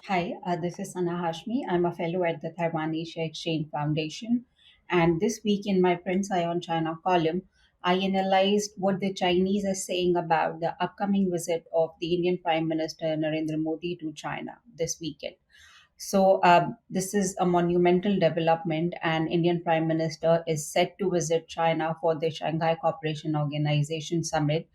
Hi, this is Sana Hashmi. I'm a fellow at the Taiwan Asia Exchange Foundation. And this week in my Prince on China column, I analyzed what the Chinese are saying about the upcoming visit of the Indian Prime Minister Narendra Modi to China this weekend. This is a monumental development, and Indian Prime Minister is set to visit China for the Shanghai Cooperation Organization summit.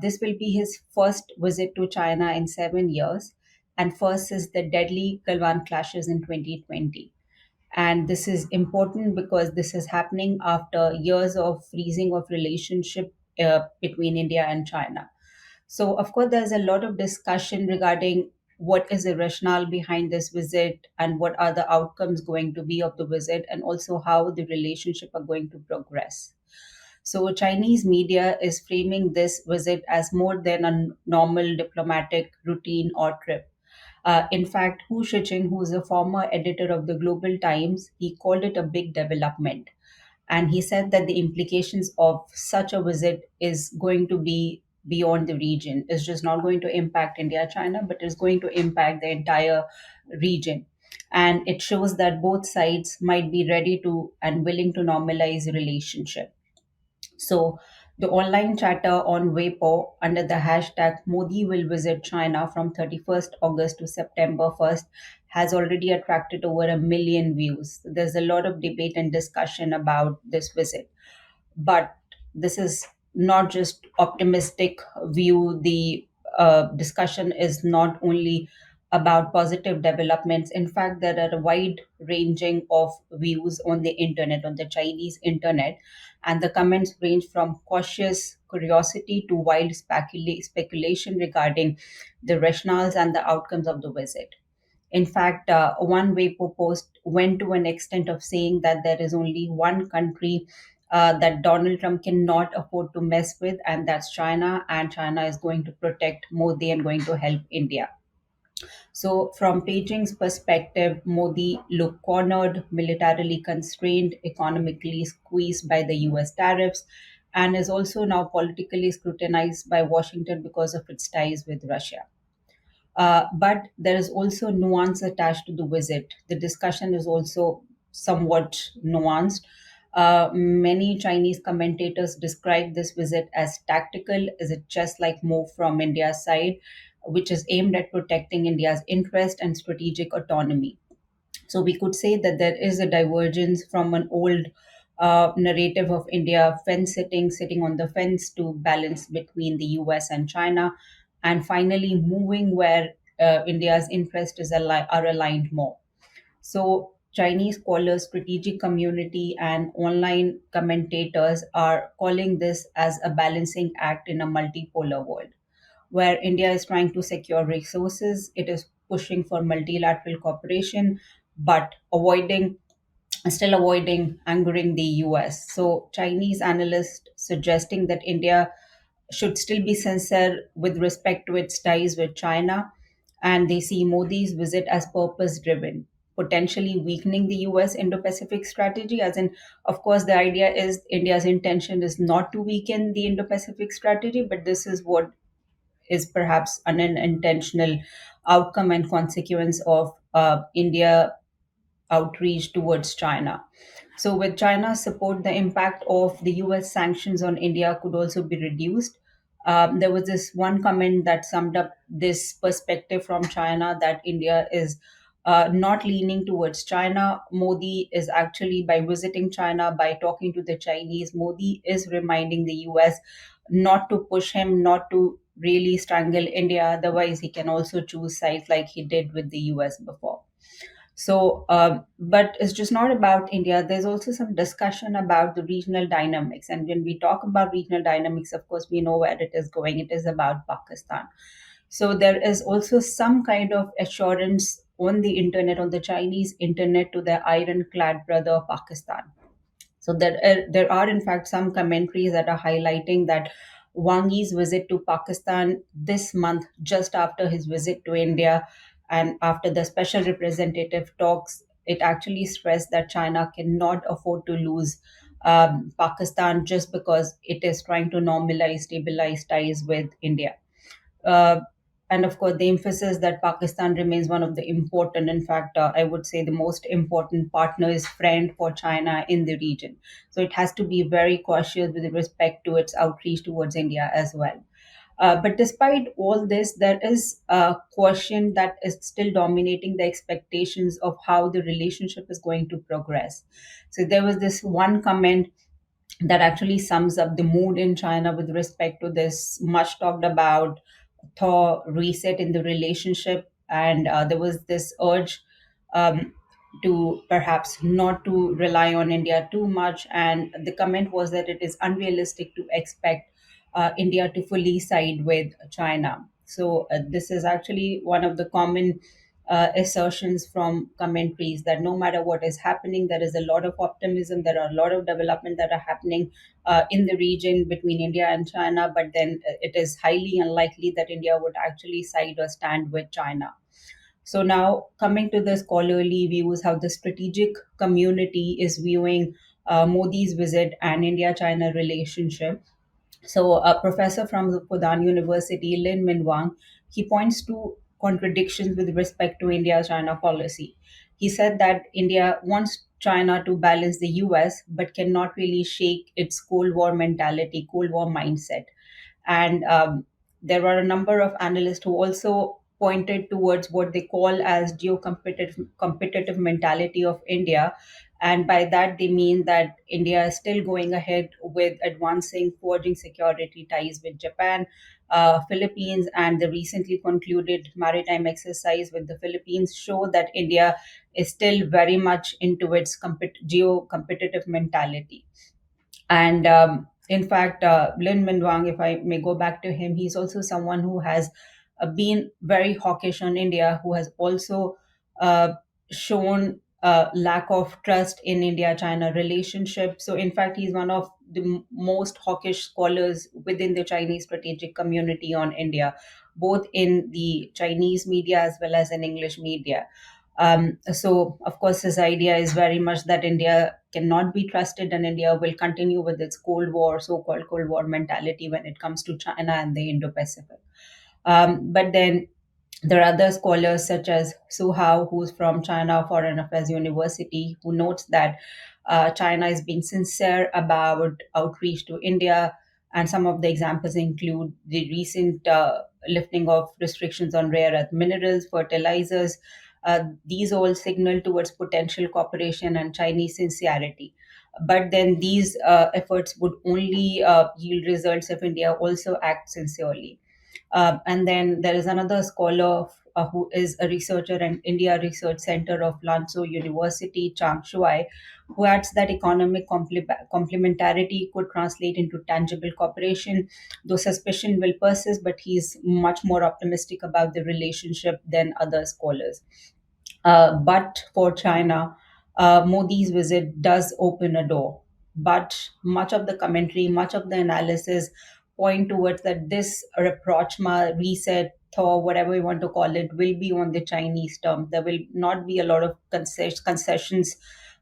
This will be his first visit to China in 7 years, and first is the deadly Galwan clashes in 2020. And this is important because this is happening after years of freezing of relationship between India and China. So, of course, there's a lot of discussion regarding what is the rationale behind this visit and what are the outcomes going to be of the visit, and also how the relationship are going to progress. So, Chinese media is framing this visit as more than a normal diplomatic routine or trip. In fact, Hu Shiqing, who is a former editor of the Global Times, he called it a big development. And he said that the implications of such a visit is going to be beyond the region. It's just not going to impact India, China, but it's going to impact the entire region. And it shows that both sides might be ready to and willing to normalize relationship. So, the online chatter on Weibo under the hashtag Modi will visit China from 31st August to September 1st has already attracted over a million views. There's a lot of debate and discussion about this visit. But this is not just optimistic view. The discussion is not only about positive developments. In fact, there are a wide ranging of views on the internet, on the Chinese internet, and the comments range from cautious curiosity to wild speculation regarding the rationales and the outcomes of the visit. In fact, one Weibo post went to an extent of saying that there is only one country that Donald Trump cannot afford to mess with, and that's China. And China is going to protect Modi and going to help India. So, from Beijing's perspective, Modi looked cornered, militarily constrained, economically squeezed by the US tariffs, and is also now politically scrutinized by Washington because of its ties with Russia. But there is also nuance attached to the visit. The discussion is also somewhat nuanced. Many Chinese commentators describe this visit as tactical, as a chess like move from India's side, which is aimed at protecting India's interest and strategic autonomy. So we could say that there is a divergence from an old narrative of India fence sitting on the fence to balance between the US and China, and finally moving where India's interests are aligned more. So Chinese scholars, strategic community, and online commentators are calling this as a balancing act in a multipolar world where India is trying to secure resources. It is pushing for multilateral cooperation, but still avoiding angering the US. So Chinese analysts suggesting that India should still be sincere with respect to its ties with China, and they see Modi's visit as purpose driven, potentially weakening the US Indo Pacific strategy. As in, of course, the idea is India's intention is not to weaken the Indo Pacific strategy, but this is what is perhaps an unintentional outcome and consequence of India outreach towards China. So, with China's support, the impact of the US sanctions on India could also be reduced. There was this one comment that summed up this perspective from China that India is not leaning towards China. Modi is actually, by visiting China, by talking to the Chinese, Modi is reminding the US not to push him, not to really strangle India. Otherwise, he can also choose sides like he did with the US before. But it's just not about India. There's also some discussion about the regional dynamics. And when we talk about regional dynamics, of course, we know where it is going. It is about Pakistan. So there is also some kind of assurance on the internet, on the Chinese internet, to the ironclad brother Pakistan. So there are in fact some commentaries that are highlighting that Wang Yi's visit to Pakistan this month, just after his visit to India and after the special representative talks, it actually stressed that China cannot afford to lose Pakistan just because it is trying to normalize, stabilize ties with India. Uh, and of course, the emphasis that Pakistan remains one of the important, in fact, I would say the most important partners, friend for China in the region. So it has to be very cautious with respect to its outreach towards India as well. But despite all this, there is a question that is still dominating the expectations of how the relationship is going to progress. So there was this one comment that actually sums up the mood in China with respect to this much talked about thaw reset in the relationship. And there was this urge um, to perhaps not to rely on India too much. And the comment was that it is unrealistic to expect India to fully side with China. So this is actually one of the common assertions from commentaries that no matter what is happening, there is a lot of optimism, there are a lot of development that are happening in the region between India and China, but then it is highly unlikely that India would actually side or stand with China. So now coming to the scholarly views, how the strategic community is viewing Modi's visit and India-China relationship. So, a professor from the Fudan University, Lin Minwang, he points to contradictions with respect to India-China policy. He said that India wants China to balance the US, but cannot really shake its Cold War mentality, Cold War mindset. And there were a number of analysts who also pointed towards what they call as geo-competitive mentality of India. And by that, they mean that India is still going ahead with advancing, forging security ties with Japan, Philippines, and the recently concluded maritime exercise with the Philippines show that India is still very much into its geo-competitive mentality. And in fact, Lin Minwang, if I may go back to him, he's also someone who has been very hawkish on India, who has also uh, shown lack of trust in India-China relationship. So, in fact, he's one of the most hawkish scholars within the Chinese strategic community on India, both in the Chinese media as well as in English media. So, of course, his idea is very much that India cannot be trusted and India will continue with its Cold War, so called Cold War mentality when it comes to China and the Indo Pacific. But then there are other scholars such as Su Hao, who's from China Foreign Affairs University, who notes that China is being sincere about outreach to India. And some of the examples include the recent lifting of restrictions on rare earth minerals, fertilizers. These all signal towards potential cooperation and Chinese sincerity. But then these efforts would only yield results if India also acts sincerely. And then there is another scholar who is a researcher at India Research Center of Lanzhou University, Chang Shuai, who adds that economic complementarity could translate into tangible cooperation, though suspicion will persist, but he's much more optimistic about the relationship than other scholars. But for China, Modi's visit does open a door. But much of the commentary, much of the analysis point towards that this rapprochement, reset, thaw, whatever you want to call it, will be on the Chinese term. There will not be a lot of concessions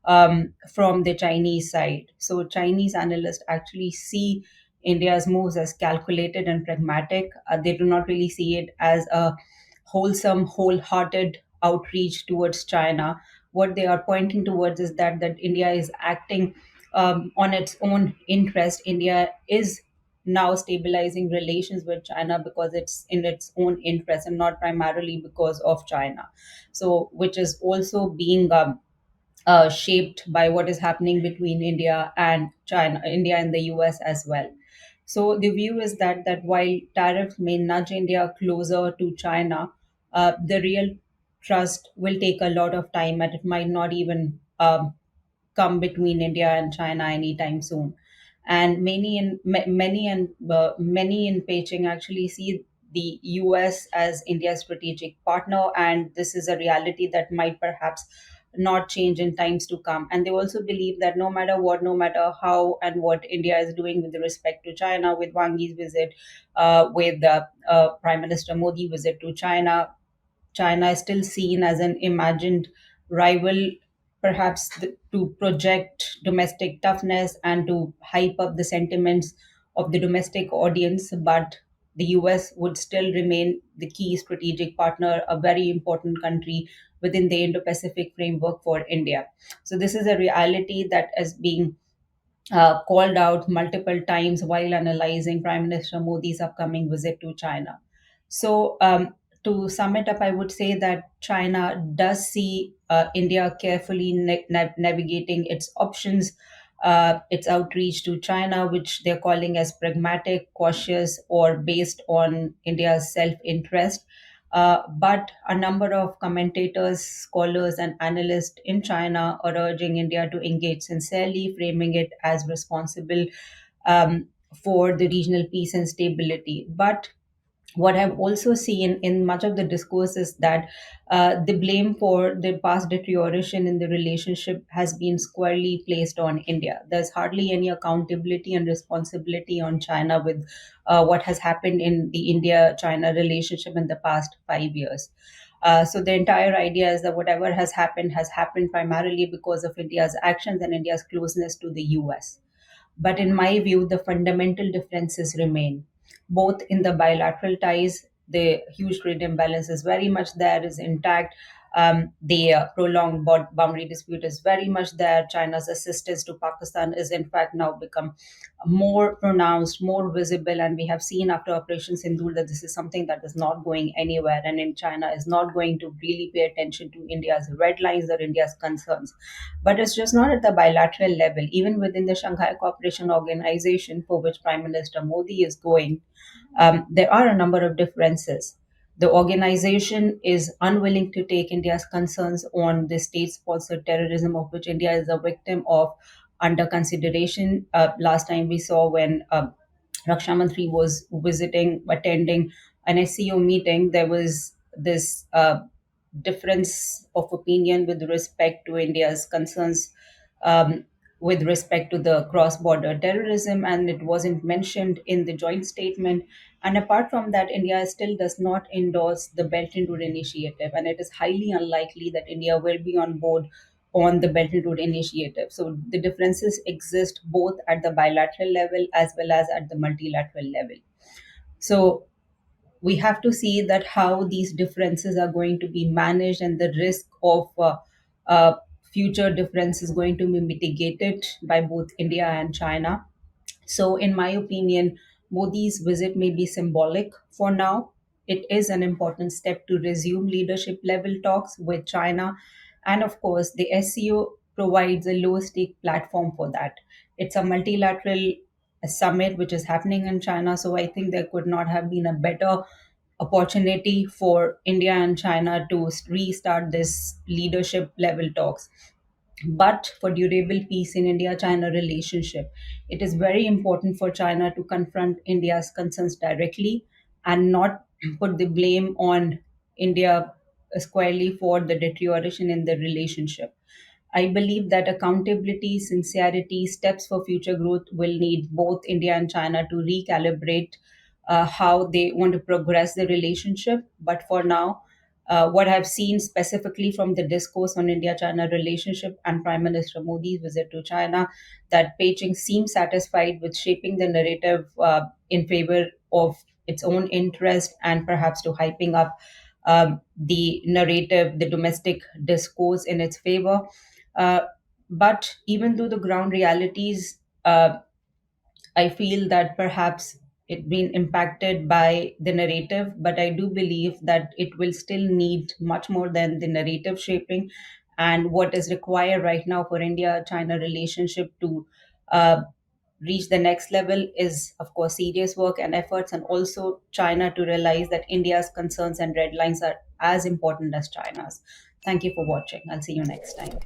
from the Chinese side. So Chinese analysts actually see India's moves as calculated and pragmatic. They do not really see it as a wholesome, wholehearted outreach towards China. What they are pointing towards is that India is acting on its own interest. India is now stabilizing relations with China because it's in its own interest and not primarily because of China. So, which is also being shaped by what is happening between India and China, India and the US as well. So the view is that while tariffs may nudge India closer to China, the real trust will take a lot of time, and it might not even come between India and China anytime soon. And many in Beijing actually see the US as India's strategic partner, and this is a reality that might perhaps not change in times to come. And they also believe that no matter what, no matter how and what India is doing with respect to China, with Wang Yi's visit, with Prime Minister Modi visit to China, China is still seen as an imagined rival, perhaps to project domestic toughness and to hype up the sentiments of the domestic audience. But the US would still remain the key strategic partner, a very important country within the Indo Pacific framework for India. So, this is a reality that is being called out multiple times while analyzing Prime Minister Modi's upcoming visit to China. So, to sum it up, I would say that China does see India carefully navigating its options, its outreach to China, which they're calling as pragmatic, cautious, or based on India's self interest. But a number of commentators, scholars, and analysts in China are urging India to engage sincerely, framing it as responsible for the regional peace and stability. But what I've also seen in much of the discourse is that the blame for the past deterioration in the relationship has been squarely placed on India. There's hardly any accountability and responsibility on China with what has happened in the India China relationship in the past 5 years. So the entire idea is that whatever has happened primarily because of India's actions and India's closeness to the US. But in my view, the fundamental differences remain. Both in the bilateral ties, the huge trade imbalance is very much there, is intact. The prolonged boundary dispute is very much there. China's assistance to Pakistan is, in fact, now become more pronounced, more visible, and we have seen after Operation Sindoor that this is something that is not going anywhere, and in China is not going to really pay attention to India's red lines or India's concerns. But it's just not at the bilateral level. Even within the Shanghai Cooperation Organization, for which Prime Minister Modi is going, there are a number of differences. The organization is unwilling to take India's concerns on the state sponsored terrorism, of which India is a victim of, under consideration. Last time we saw when Raksha Mantri was attending an SCO meeting, there was this difference of opinion with respect to India's concerns um, with respect to the cross border terrorism, and it wasn't mentioned in the joint statement. And apart from that, India still does not endorse the Belt and Road Initiative, and it is highly unlikely that India will be on board on the Belt and Road Initiative. So the differences exist both at the bilateral level as well as at the multilateral level. So we have to see that how these differences are going to be managed, and the risk of uh, future difference is going to be mitigated by both India and China. So, in my opinion, Modi's visit may be symbolic for now. It is an important step to resume leadership level talks with China. And of course, the SCO provides a low stake platform for that. It's a multilateral summit which is happening in China. So, I think there could not have been a better opportunity for India and China to restart this leadership level talks. But for durable peace in India China relationship, it is very important for China to confront India's concerns directly and not put the blame on India squarely for the deterioration in the relationship. I believe that accountability, sincerity, steps for future growth will need both India and China to recalibrate how they want to progress the relationship. But for now, what I've seen specifically from the discourse on India-China relationship and Prime Minister Modi's visit to China, that Beijing seems satisfied with shaping the narrative in favor of its own interest and perhaps to hyping up the narrative, the domestic discourse in its favor. Uh, but even though the ground realities, I feel that perhaps it been impacted by the narrative, but I do believe that it will still need much more than the narrative shaping. And what is required right now for India China relationship to uh, reach the next level is, of course, serious work and efforts, and also China to realize that India's concerns and red lines are as important as China's. Thank you for watching. I'll see you next time.